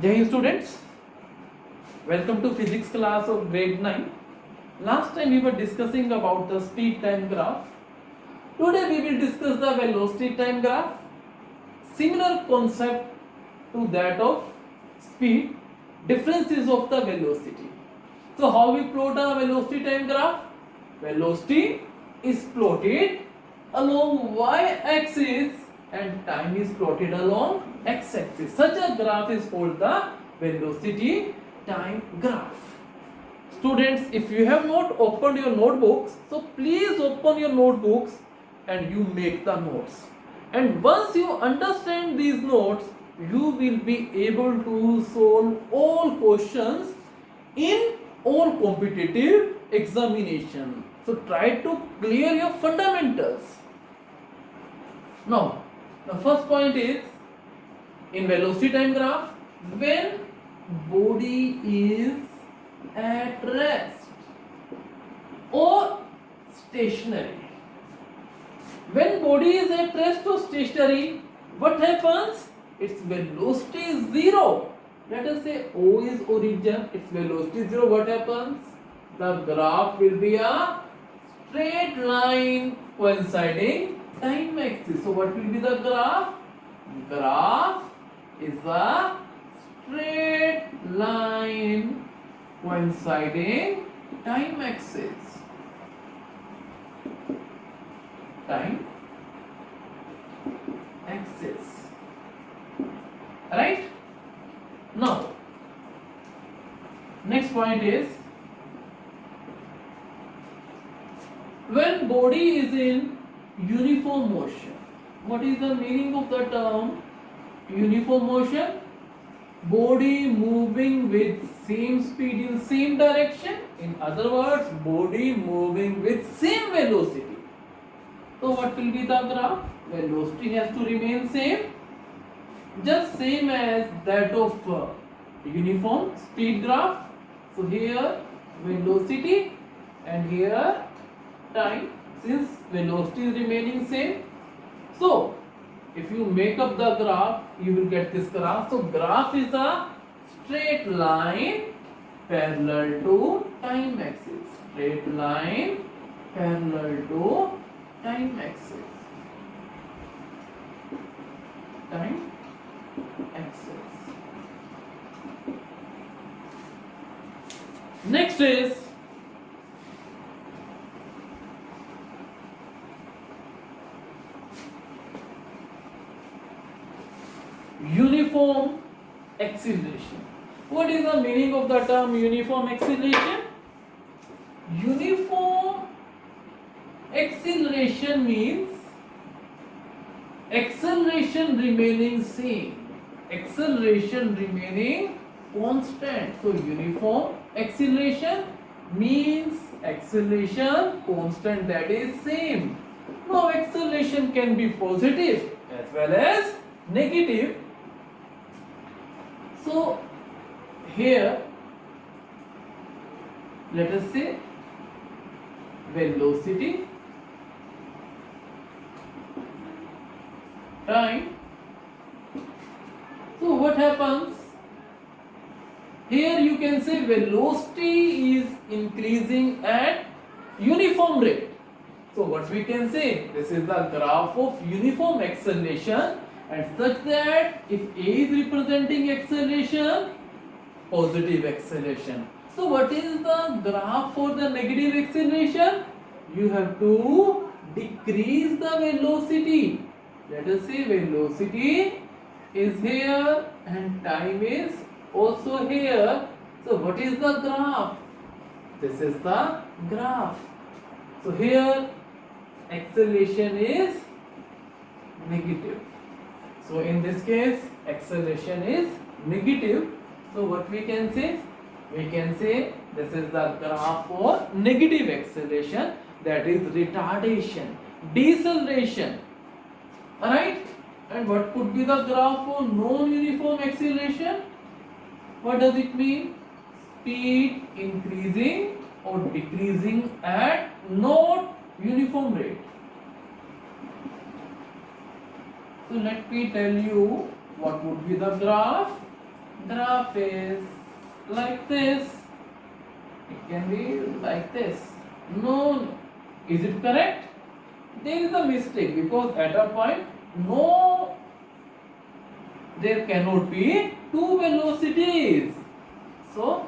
Jai Hind students, welcome to physics class of grade 9. Last time we were discussing about the speed time graph. Today we will discuss the velocity time graph. Similar concept to that of speed, differences of the velocity. So how we plot a velocity time graph? Velocity is plotted along y-axis and time is plotted along x-axis. Such a graph is called the velocity time graph. Students, if you have not opened your notebooks, so please open your notebooks and you make the notes. And once you understand these notes, you will be able to solve all questions in all competitive examination. So try to clear your fundamentals. Now, the first point is in velocity time graph, when body is at rest or stationary. When body is at rest or stationary, what happens? Its velocity is zero. Let us say O is origin, its velocity is zero. What happens? The graph will be a straight line coinciding time axis. So what will be the graph? Graph is a straight line coinciding time axis. Time axis. Right? Now, next point is when body is in uniform motion. What is the meaning of the term uniform motion? Body moving with same speed in same direction. In other words, body moving with same velocity. So what will be the graph? Velocity has to remain same, just same as that of uniform speed graph. So here velocity and here time, since velocity is remaining same. So if you make up the graph, you will get this graph. So graph is a straight line parallel to time axis. Straight line parallel to time axis. Time axis. Next is uniform acceleration. What is the meaning of the term uniform acceleration? Uniform acceleration means acceleration remaining same, acceleration remaining constant. So uniform acceleration means acceleration constant, that is same. Now acceleration can be positive as well as negative. So here let us say velocity time. So what happens? Here you can say velocity is increasing at uniform rate. So what we can say? This is the graph of uniform acceleration, and such that if A is representing acceleration, positive acceleration. So what is the graph for the negative acceleration? You have to decrease the velocity. Let us say velocity is here and time is also here. So what is the graph? This is the graph. So here acceleration is negative. So in this case acceleration is negative. So what we can say? We can say this is the graph for negative acceleration, that is retardation, deceleration. Alright? And what could be the graph for non-uniform acceleration? What does it mean? Speed increasing or decreasing at not uniform rate. So let me tell you what would be the graph. graph is like this. It can be like this. No, is it correct? There is a mistake because at a point, no, there cannot be two velocities. So,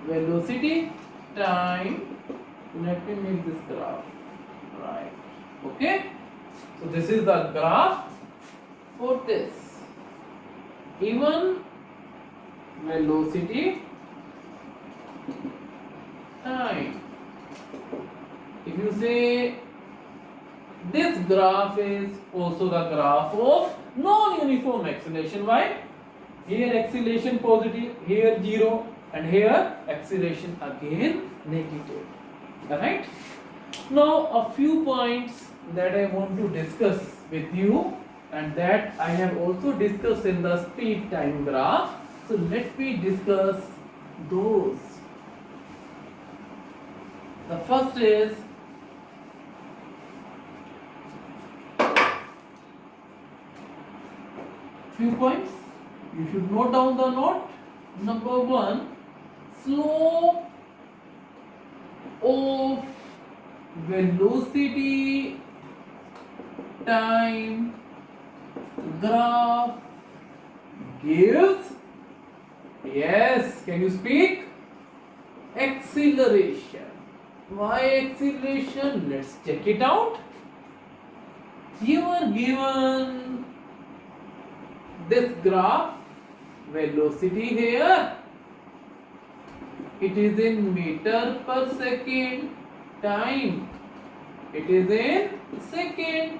velocity time. Let me make this graph. Right. Okay. So this is the graph for this. Even velocity time. If you say this graph is also the graph of non-uniform acceleration. Why? Here acceleration positive, here 0, and here acceleration again negative. Alright? Now a few points that I want to discuss with you, and that I have also discussed in the speed time graph. So let me discuss those. The first is few points. You should note down the note. Number 1, slope of velocity time graph gives, yes, can you speak? Acceleration. Why acceleration? Let's check it out. You are given this graph, velocity here, it is in meter per second, time, it is in second.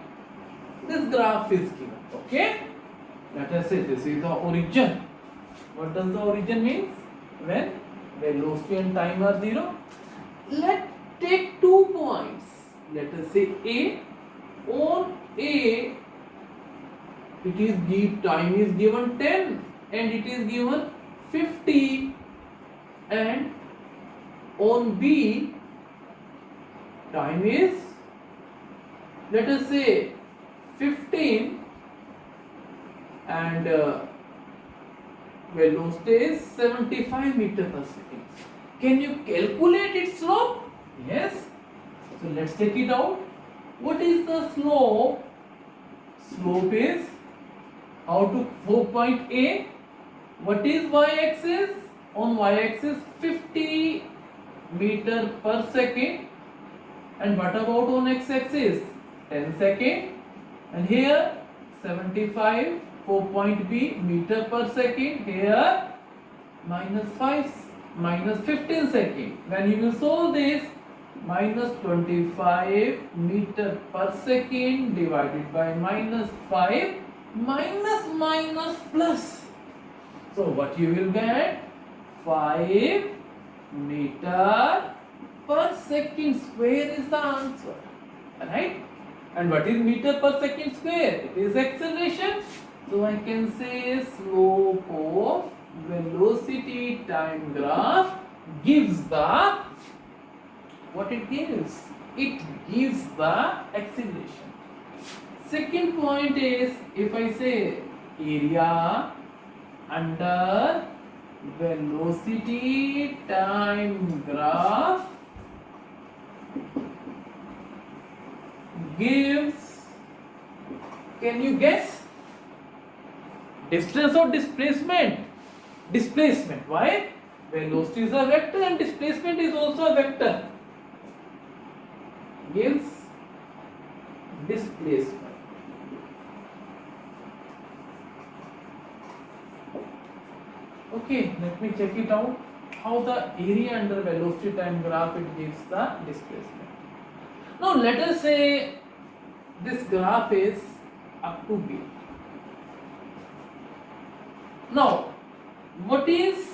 This graph is given. Okay, let us say this is the origin. What does the origin mean? When velocity and time are 0. Let's take 2 points. Let us say A. On A, it is time is given 10 and it is given 50, and on B time is, let us say, 15 and velocity is 75 meter per second. Can you calculate its slope? Yes. So let's take it out. What is the slope? Slope is, how to 4 point A. What is y-axis? On y-axis 50 meter per second. And what about on x-axis? 10 second. And here 75, 4 point B, meter per second. Here minus 15 second. When you will solve this, minus 25 meter per second divided by minus 5, minus plus. So what you will get? 5 meter per second square is the answer. Alright? And what is meter per second square? It is acceleration. So I can say slope of velocity time graph gives the, what it gives? It gives the acceleration. Second point is, if I say area under velocity time graph gives, can you guess? Distance or displacement? Displacement. Why? Velocity is a vector and displacement is also a vector. Gives displacement. Okay, let me check it out. How the area under velocity time graph it gives the displacement. Now let us say this graph is up to B. Now what is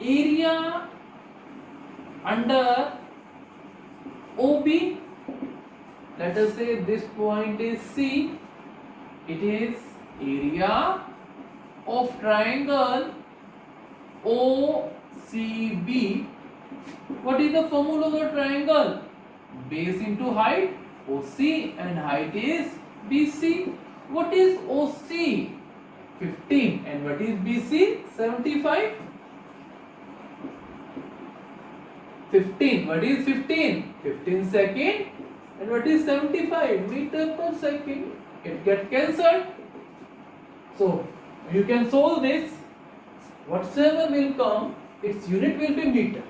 area under OB? Let us say this point is C. It is area of triangle OCB. What is the formula of the triangle? Base into height, OC, and height is BC. What is OC? 15. And what is BC? 75. 15. What is 15? 15 second. And what is 75? Meter per second. It get cancelled. So you can solve this. Whatsoever will come, its unit will be meter.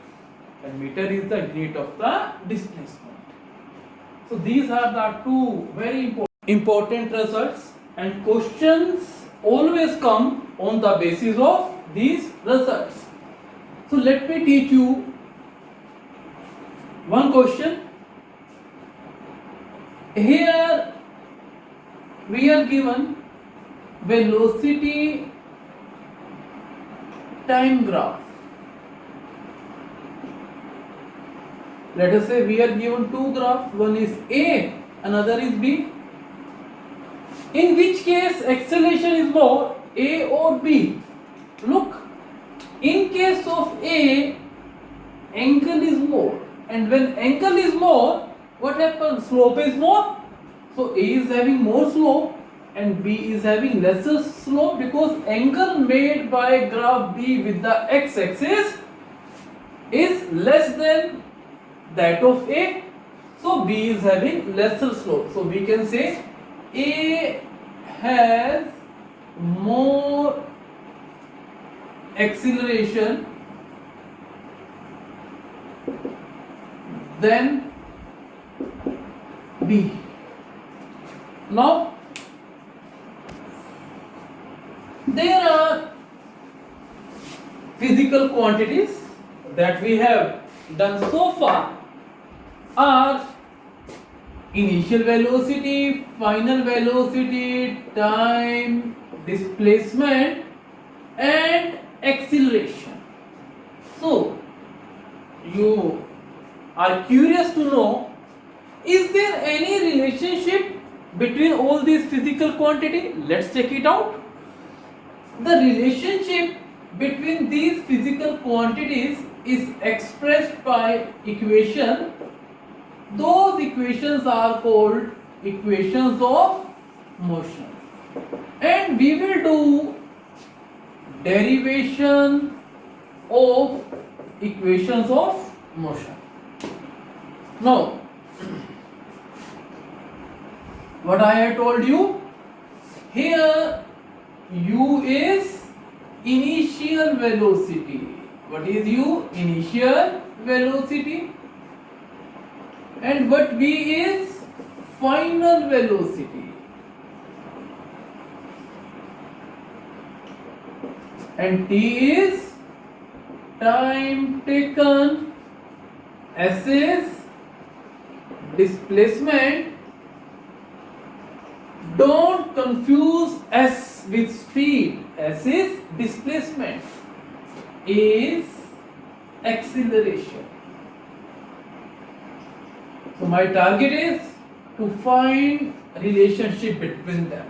And meter is the unit of the displacement. So these are the two very important results, and questions always come on the basis of these results. So let me teach you one question. Here we are given velocity time graph. Let us say we are given two graphs, one is A, another is B. In which case acceleration is more, A or B? Look, in case of A, angle is more, and when angle is more, what happens? Slope is more. So A is having more slope and B is having lesser slope, because angle made by graph B with the x-axis is less than that of A. So B is having lesser slope. So we can say A has more acceleration than B. Now there are physical quantities that we have done so far are initial velocity, final velocity, time, displacement and acceleration. So you are curious to know, is there any relationship between all these physical quantity? Let's check it out. The relationship between these physical quantities is expressed by equation. Those equations are called equations of motion, and we will do derivation of equations of motion. Now, what I have told you, here u is initial velocity. What is u? Initial velocity. And what v is? Final velocity. And t is time taken. S is displacement. Don't confuse s with speed. S is displacement. A is acceleration. So my target is to find relationship between them.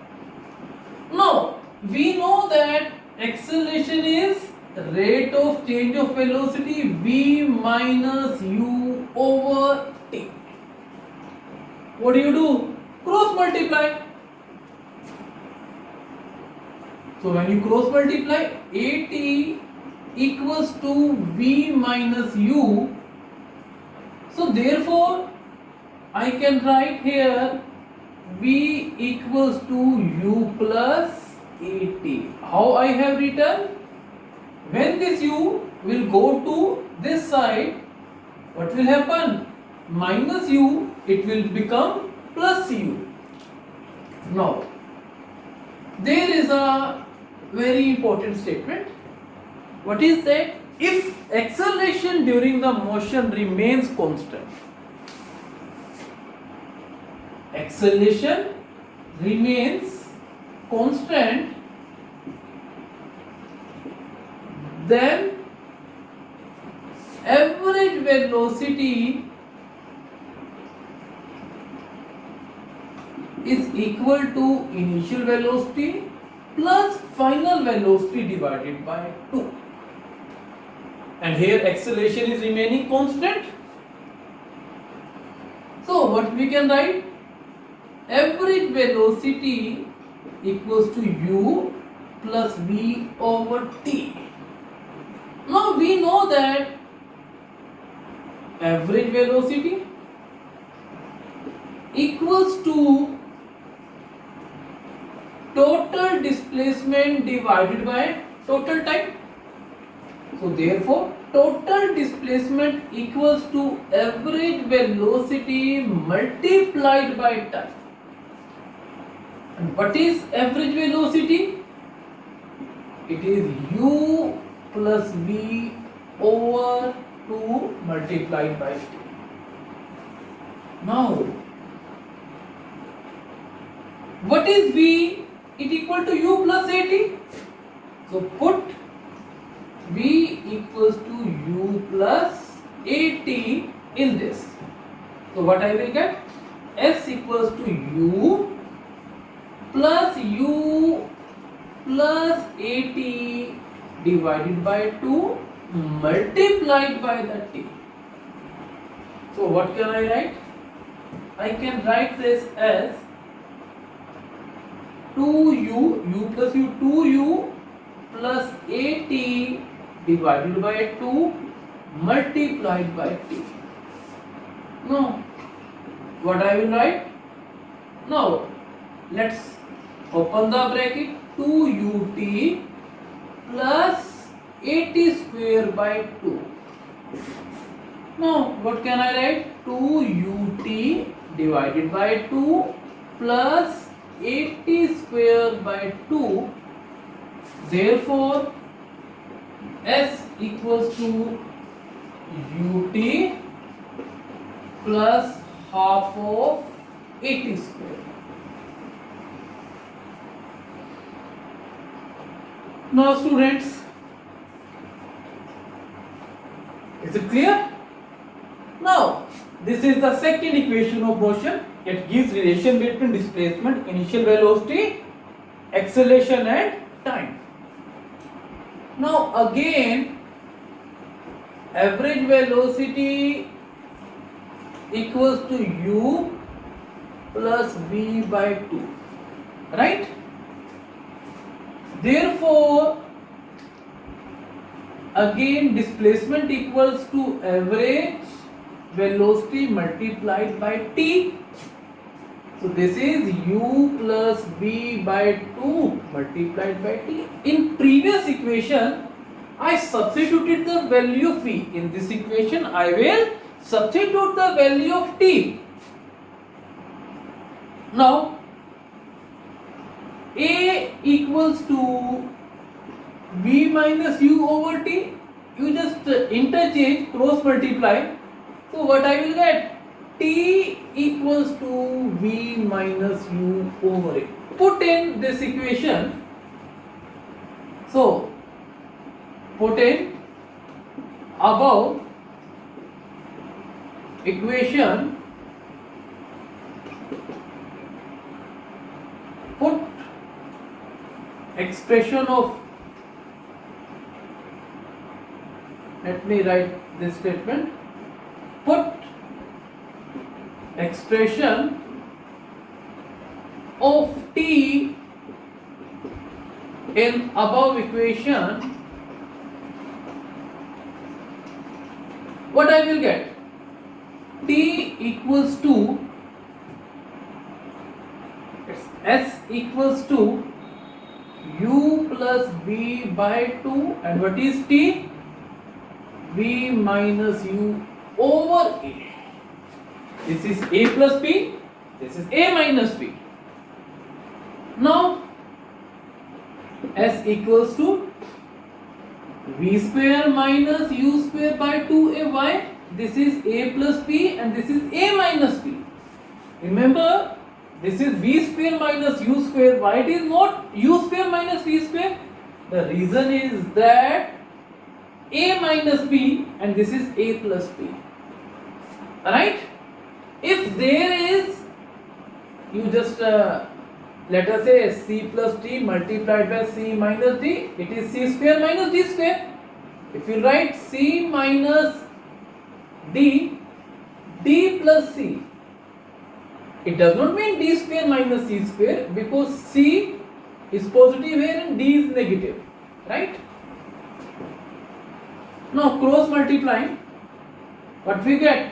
Now we know that acceleration is rate of change of velocity v minus u over t. What do? Cross multiply. So when you cross multiply, at equals to v minus u. So therefore I can write here v equals to u plus at. How I have written? When this u will go to this side, what will happen? Minus u, it will become plus u. Now, there is a very important statement. What is that? If acceleration during the motion remains constant, acceleration remains constant, then average velocity is equal to initial velocity plus final velocity divided by 2. And here acceleration is remaining constant. So what we can write? Average velocity equals to u plus v over t. Now we know that average velocity equals to total displacement divided by total time. So therefore total displacement equals to average velocity multiplied by time. And what is average velocity? It is u plus v over 2 multiplied by t. Now what is v? It equal to u plus at. So put v equals to u plus at in this. So what I will get? S equals to u plus at divided by 2 multiplied by the t. So what can I write? I can write this as 2u plus u 2u plus at divided by 2 multiplied by t. Now what I will write? Now let's open the bracket. 2ut plus at square by 2. Now what can I write? 2ut divided by 2 plus at square by 2. Therefore S equals to ut plus half of at square. Now students, is it clear? Now this is the second equation of motion. It gives relation between displacement, initial velocity, acceleration and time. Now again average velocity equals to u plus v by 2, right? Therefore again displacement equals to average velocity multiplied by t. So this is u plus v by 2 multiplied by t. In previous equation I substituted the value of v. In this equation I will substitute the value of t. Now a equals to v minus u over t. You just interchange, cross multiply. So what I will get? T equals to v minus u over a. Put in this equation. So put in above equation. Put expression of, let me write this statement. Put expression of t in above equation. What I will get? T equals to, S equals to u plus v by 2, and what is t? V minus u over a. This is a plus p, this is a minus p. Now S equals to v square minus u square by 2ay. This is a plus p and this is a minus p. Remember, this is v square minus u square. Why it is not u square minus v square? The reason is that a minus p and this is a plus p. Alright? If there is, you just let us say c plus t multiplied by c minus d, it is c square minus d square. If you write c minus d, d plus c, it does not mean d square minus c square, because c is positive here and D is negative, right? Now cross multiplying, what we get?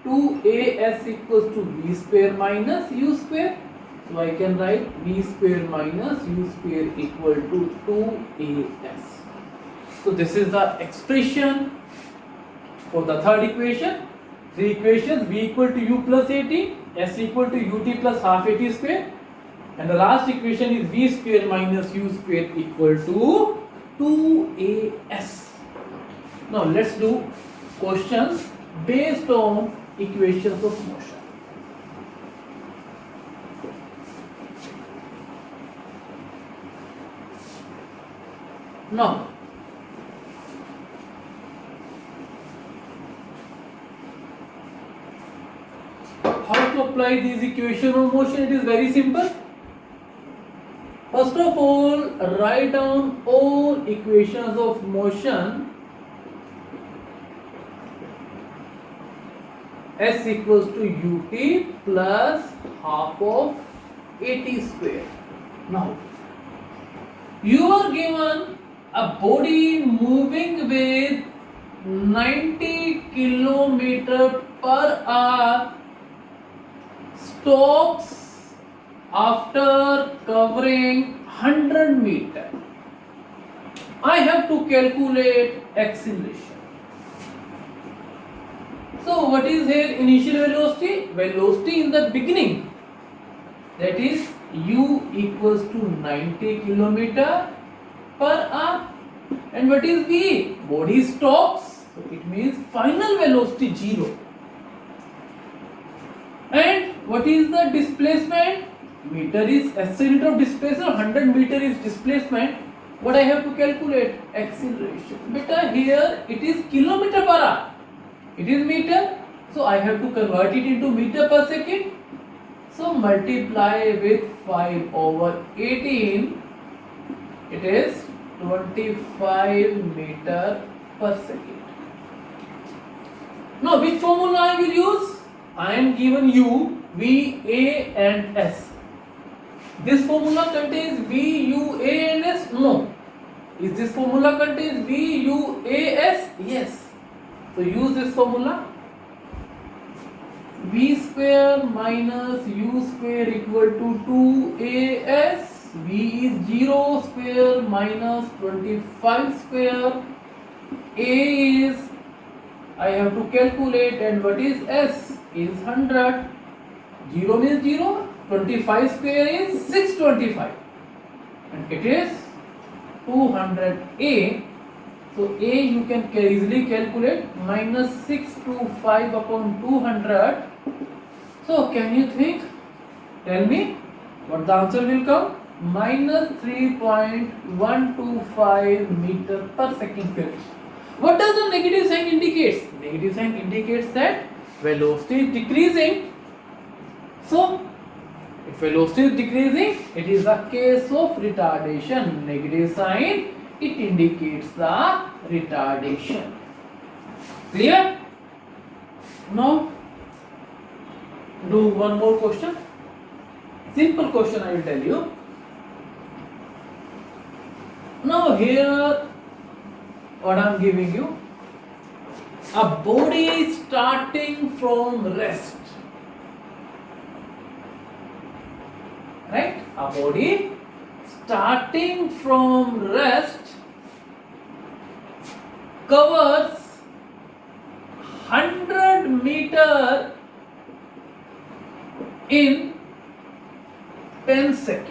2as equals to v square minus u square. So I can write v square minus u square equal to 2as. So this is the expression for the third equation. Three equations: v equal to u plus at, s equal to ut plus half at square, and the last equation is v square minus u square equal to 2as. Now let's do questions based on equations of motion. Now how to apply these equations of motion? It is very simple. First of all, write down all equations of motion. S equals to ut plus half of at square. Now you are given a body moving with 90 km per hour stops after covering 100 meter. I have to calculate acceleration. So what is here initial velocity? Velocity in the beginning, that is u equals to 90 km per hour. And what is v? Body stops, so it means final velocity 0. And what is the displacement? Meter is SI unit of displacement, 100 meter is displacement. What I have to calculate? Acceleration. Beta, here it is kilometer per hour. It is meter, so I have to convert it into meter per second. So multiply with 5/18, it is 25 meter per second. Now which formula I will use? I am given u, v, a and s. This formula contains v, u, a and s? No. Is this formula contains v, u, a, s? Yes. So use this formula. V square minus u square equal to 2as. V is 0 square minus 25 square. A is, I have to calculate, and what is s? Is 100. 0 means 0. 25 square is 625. And it is 200a. So a you can easily calculate, minus 625 upon 200. So can you think? Tell me what the answer will come? Minus 3.125 meter per second square. What does the negative sign indicates? Negative sign indicates that velocity is decreasing. So if velocity is decreasing, it is a case of retardation. Negative sign, it indicates the retardation. Clear? Now do one more question. Simple question I will tell you. Now here what I am giving you, a body starting from rest, right? A body starting from rest covers 100 meter in 10 seconds.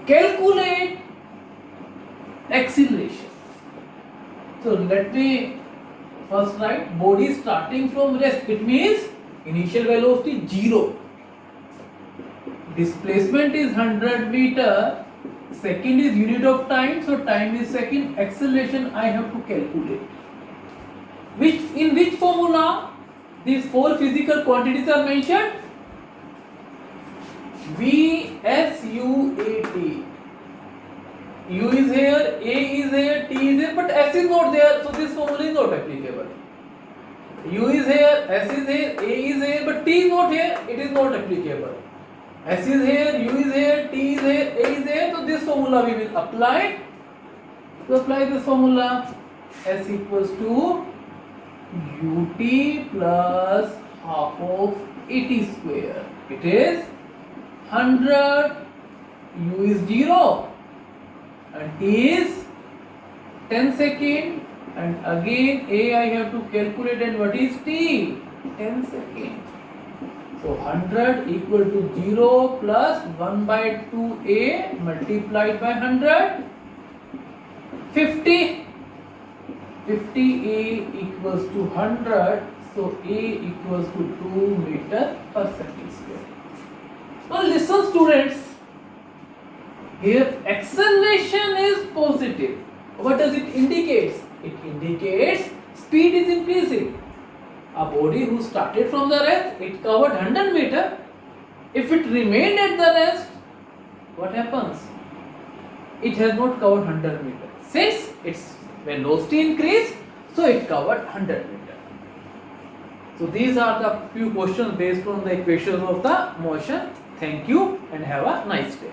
Calculate acceleration. So let me first write body starting from rest. It means initial velocity 0. Displacement is 100 meter. Second is unit of time, so time is second. Acceleration I have to calculate. In which formula these four physical quantities are mentioned? V, S, U, A, T. U is here, A is here, T is here, but S is not there, so this formula is not applicable. U is here, S is here, A is here, but T is not here, it is not applicable. S is here, U is here, T is here, A is here. So this formula we will apply. To apply this formula, S equals to ut plus half of at square. It is 100, u is 0 and t is 10 second, and again a I have to calculate, and what is t? 10 second. So 100 equal to 0 plus 1 by 2a multiplied by 100, 50. 50a equals to 100, so a equals to 2 meter per second square. Now listen students, here acceleration is positive. What does it indicate? It indicates speed is increasing. A body who started from the rest, it covered 100 meter. If it remained at the rest, what happens? It has not covered 100 meter. Since its velocity increased, so it covered 100 meter. So these are the few questions based on the equations of the motion. Thank you and have a nice day.